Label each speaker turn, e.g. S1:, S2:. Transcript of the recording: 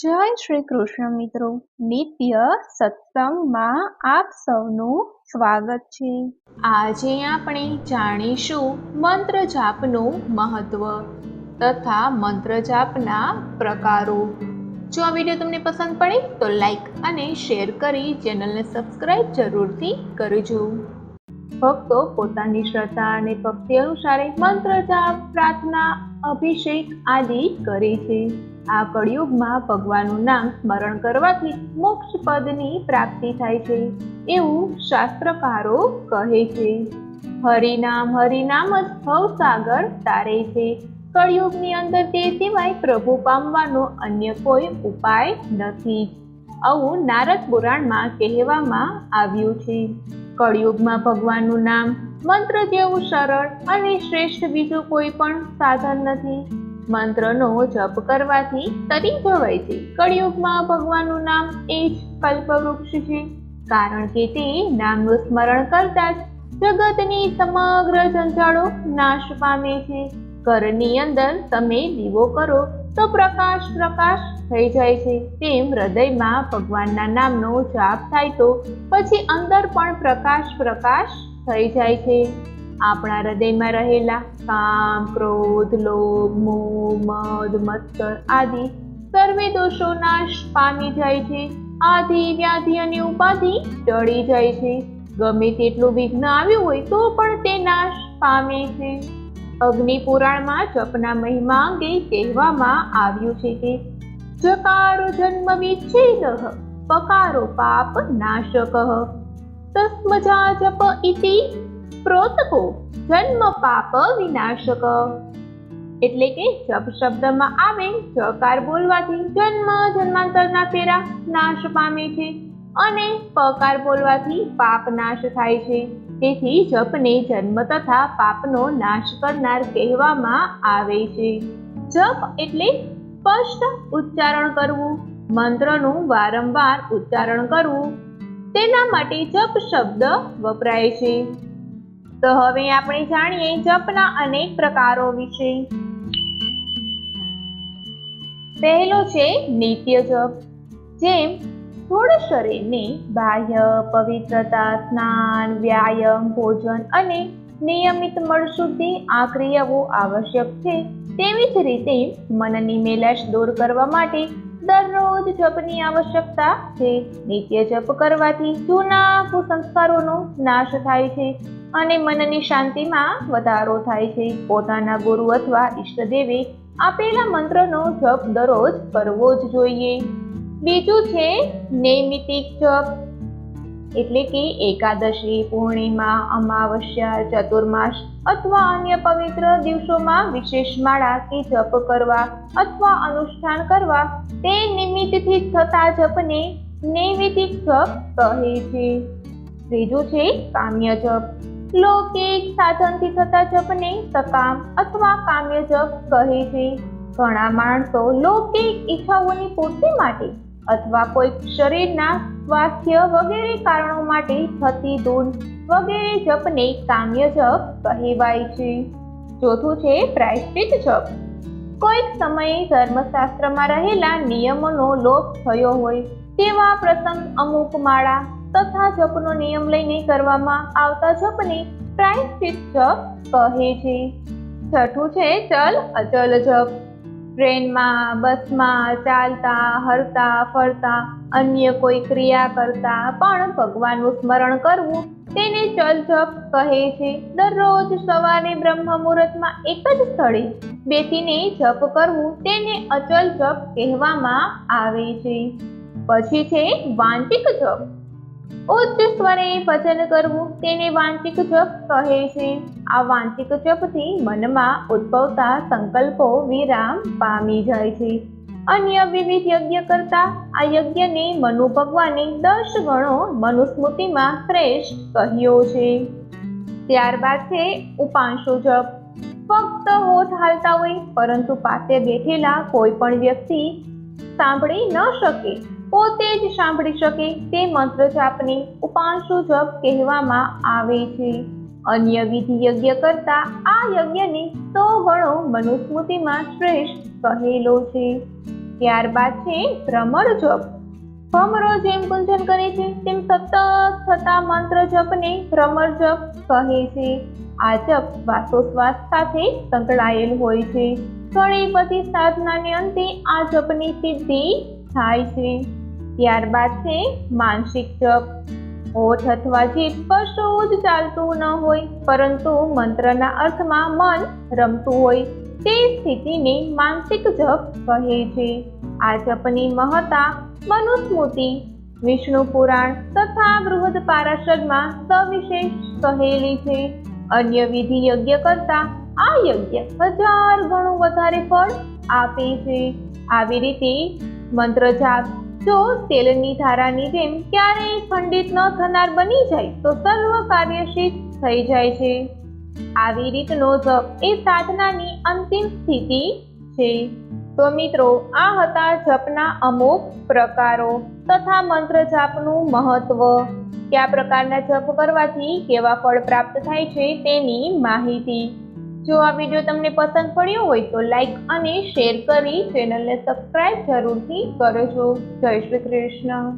S1: જય શ્રી કૃષ્ણ મિત્રો, નિત્ય સત્સંગમાં આપ સૌનું સ્વાગત છે। આજે આપણે જાણીશું મંત્ર જાપનું મહત્વ તથા મંત્ર જાપના પ્રકારો। જો આ વિડીયો તમને પસંદ પડે તો લાઈક અને શેર કરી ચેનલને સબસ્ક્રાઇબ જરૂરથી કરજો। ભક્તો પોતાની શ્રદ્ધા અને ભક્તિ અનુસારે મંત્ર જાપ, પ્રાર્થના, અભિષેક આદિ કરે છે। આ કળિયુગમાં ભગવાનનું નામ સ્મરણ કરવાથી મોક્ષ પદની પ્રાપ્તિ થાય છે એવું શાસ્ત્રકારો કહે છે। હરિનામ હરિનામ જ ભવસાગર તારે છે। કળિયુગની અંદર તે સિવાય પ્રભુ પામવાનો અન્ય કોઈ ઉપાય નથી, આવું નારદ પુરાણમાં કહેવામાં આવ્યું છે। કળિયુગમાં ભગવાનનું નામ મંત્ર જેવું સરળ અને શ્રેષ્ઠ બીજું કોઈ પણ સાધન નથી। મંત્રનો જપ કરવાથી તરી જવાય છે। કળિયુગમાં ભગવાનનું નામ એ જ કલ્પવૃક્ષ છે, કારણ કે તે નામનું સ્મરણ કરતા જ જગતની સમગ્ર જંજાળો નાશ પામે છે। ઘરની અંદર તમે દીવો કરો તો પ્રકાશ પ્રકાશ થઈ જાય છે, તેમ હૃદયમાં ભગવાનના નામનો જાપ થાય તો પછી અંદર પણ પ્રકાશ પ્રકાશ થઈ જાય છે। આપણા હૃદયમાં રહેલા કામ, ક્રોધ, લોભ, મોહ, મદ, મત્સર આદિ સર્વે દોષો નાશ પામી જાય છે। આદિ વ્યાધિ અને ઉપાધિ ટળી જાય છે। ગમે તેટલું વિઘ્ન આવ્યું હોય તો પણ તે નાશ પામે છે। અગ્નિ પુરાણમાં જપના મહિમા અંગે કહેવામાં આવ્યું છે કે જકારો જન્મ વિચ્છેદઃ પકારો પાપ નાશકઃ તસ્મજા જપ ઇતિ પ્રોતકો જન્મ પાપ વિનાશક। એટલે કે જપ શબ્દમાં આવે જકાર બોલવાથી જન્મ જન્માંતરના ફેરા નાશ પામે છે અને પકાર બોલવાથી પાપ નાશ થાય છે। તેથી જપને જન્મ તથા પાપનો નાશ કરનાર કહેવામાં આવે છે। જપ એટલે સ્પષ્ટ ઉચ્ચારણ કરવું, મંત્રનું વારંવાર ઉચ્ચારણ કરવું, તેના માટે જપ શબ્દ વપરાય છે। તો હવે આપણે જાણીએ જપના અનેક પ્રકારો વિશે। પહેલો છે નિત્ય જપ। જેમ સ્થૂળ શરીરને બાહ્ય પવિત્રતા, સ્નાન, વ્યાયામ, ભોજન અને નિયમિત મળશુદ્ધિ આ ક્રિયાઓ આવશ્યક છે, તેવી જ રીતે મનની મેલાશ દૂર કરવા માટે દરરોજ જપની આવશ્યકતા છે। નિત્ય જપ કરવાથી જૂના કુસંસ્કારોનો નાશ થાય છે અને મનની શાંતિમાં વધારો થાય છે। પોતાના ગુરુ અથવા ઈષ્ટદેવે આપેલા મંત્રનો જપ દરરોજ કરવો જ જોઈએ। બીજું છે નૈમિતિક જપ, એટલે કે એકાદશી, પૂર્ણિમા, અમાવસ્યા, ચતુર્માસ અથવા અન્ય પવિત્ર દિવસોમાં વિશેષ માળા કે જપ કરવા અથવા અનુષ્ઠાન કરવા તે નિમિત્તથી થતા જપને નૈમિતિક જપ કહે છે। ત્રીજું છે કામ્ય જપ। લૌકિક સાધનથી થતા જપને સકામ અથવા કામ્ય જપ કહે છે। ઘણા માણસો લૌકિક ઈચ્છાઓની પૂર્તિ માટે અથવા કોઈક શરીરના સ્વાસ્થ્ય વગેરે કારણો માટે થતી ધૂન વગેરે જપને કામ્ય જપ કહેવાય છે। ચોથું છે પ્રાયશ્ચિત જપ। કોઈક સમયે ધર્મશાસ્ત્રમાં રહેલા નિયમોનો લોપ થયો હોય તેવા પ્રસંગ અમુક માળા તથા જપનો નિયમ લઈને કરવામાં આવતા જપને પ્રાયશ્ચિત જપ કહે છે। છઠ્ઠું છે ચલ અચલ જપ। ટ્રેનમાં, બસમાં, ચાલતા, હરતા, ફરતા, અન્ય કોઈ ક્રિયા કરતા પણ ભગવાનનું સ્મરણ કરવું તેને ચલ જપ કહે છે। દરરોજ સવારે બ્રહ્મ મુહૂર્તમાં એક જ સ્થળે બેસીને જપ કરવું તેને અચલ જપ કહેવામાં આવે છે। પછી છે વાંચિક જપ। ઉચ્ચ સ્વરે ભજન કરવું તેને વાંચિક જપ કહે છે। આ વાંચિક જપથી મનમાં ઉદ્ભવતા સંકલ્પો વિરામ પામી જાય છે। અન્ય વિવિધ યજ્ઞ કરતા આ યજ્ઞને મનુ ભગવાને 10 ગણો મનુસ્મૃતિમાં શ્રેષ્ઠ કહ્યો છે। ત્યારબાદ છે ઉપાંશુ જપ। ફક્ત હોઠ હાલતા હોય પરંતુ પાસે બેઠેલા કોઈ પણ વ્યક્તિ સાંભળી ન શકે, પોતે જ સાંભળી શકે તે મંત્ર જાપને ઉપાંશુ જપ કહેવામાં આવે છે। અન્ય વિધિ યજ્ઞ કરતા આ યજ્ઞને 100 ગણો મનુસ્મૃતિમાં શ્રેષ્ઠ કહેલો છે। ત્યારબાદ છે ભ્રમર જપ. ભમરો જેમ ગુંજન કરે છે તેમ સતત થતા મંત્ર જપને ભ્રમર જપ કહે છે. આ જપ શ્વાસોશ્વાસ સાથે સંકળાયેલ હોય છે. ઘણી બધી સાધનાને અંતે આ જપની સિદ્ધિ થાય છે. ત્યારબાદ છે માનસિક જપ. હોઠ અથવા જીભ કશું જ ચાલતું ન હોય પરંતુ મંત્રના અર્થમાં મન રમતું હોય તે સ્થિતિને માનસિક જપ કહે છે. આ જપની મહત્તા મનુસ્મૃતિ, વિષ્ણુ પુરાણ તથા બૃહદ પારાશરમાં સવિશેષ કહેલી છે. અન્ય વિધિ યજ્ઞ કરતા આ યજ્ઞ 1000 ગણું વધારે ફળ આપે છે. આવી રીતે મંત્ર જાપ જો તેલની ધારાની જેમ ક્યારેય ખંડિત ન થનાર બની જાય તો સર્વ કાર્ય સિદ્ધ થઈ જાય છે. આવી રીતનો જપ એ સાધનાની અંતિમ સ્થિતિ છે. તો મિત્રો, આ હતા જપના અમુક પ્રકારો તથા મંત્ર જાપનું મહત્વ, કયા પ્રકારના જપ કરવાથી કેવા ફળ પ્રાપ્ત થાય છે તેની માહિતી. જો આ વિડીયો તમને પસંદ પડ્યો હોય તો લાઈક અને શેર કરી ચેનલને સબસ્ક્રાઇબ જરૂરથી કરજો. જય શ્રી કૃષ્ણ.